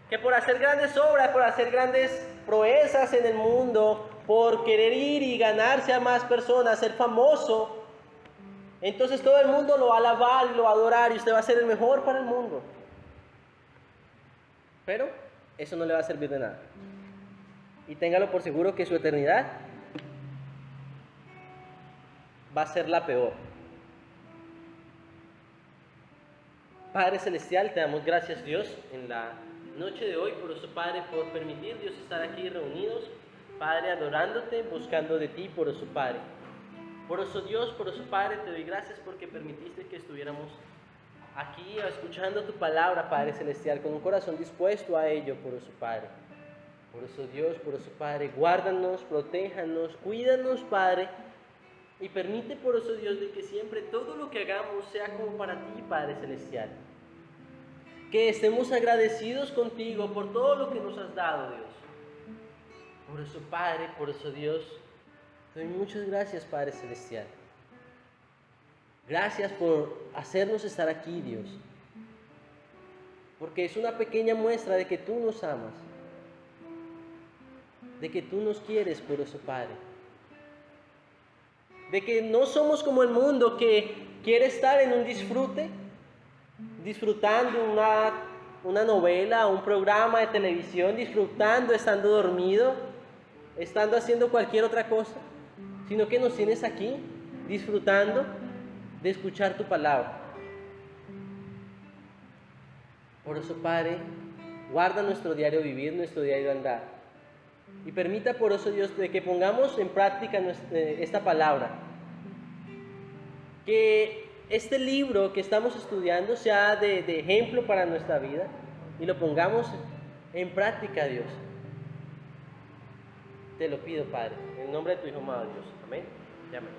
Speaker 1: que por hacer grandes obras, por hacer grandes proezas en el mundo, por querer ir y ganarse a más personas, ser famoso, entonces todo el mundo lo va a alabar y lo va a adorar y usted va a ser el mejor para el mundo. Pero eso no le va a servir de nada. Y téngalo por seguro que su eternidad va a ser la peor. Padre Celestial, te damos gracias, Dios, en la noche de hoy, por eso, Padre, por permitir, Dios, estar aquí reunidos, Padre, adorándote, buscando de ti, por eso, Padre. Por eso, Dios, por eso, Padre, te doy gracias porque permitiste que estuviéramos aquí escuchando tu palabra, Padre Celestial, con un corazón dispuesto a ello, por eso, Padre. Por eso, Dios, por eso, Padre, guárdanos, protéjanos, cuídanos, Padre, y permite, por eso, Dios, de que siempre todo lo que hagamos sea como para ti, Padre Celestial. Que estemos agradecidos contigo por todo lo que nos has dado, Dios. Por eso, Padre, por eso, Dios, te doy muchas gracias, Padre Celestial. Gracias por hacernos estar aquí, Dios. Porque es una pequeña muestra de que tú nos amas. De que tú nos quieres, por eso, Padre. De que no somos como el mundo que quiere estar en un disfrute, disfrutando una novela, un programa de televisión, disfrutando, estando dormido, estando haciendo cualquier otra cosa, sino que nos tienes aquí, disfrutando de escuchar tu palabra. Por eso, Padre, guarda nuestro diario vivir, nuestro diario andar. Y permita, por eso, Dios, de que pongamos en práctica esta palabra. Que este libro que estamos estudiando sea de ejemplo para nuestra vida y lo pongamos en práctica, Dios. Te lo pido, Padre, en el nombre de tu Hijo amado, Dios. Amén y amén.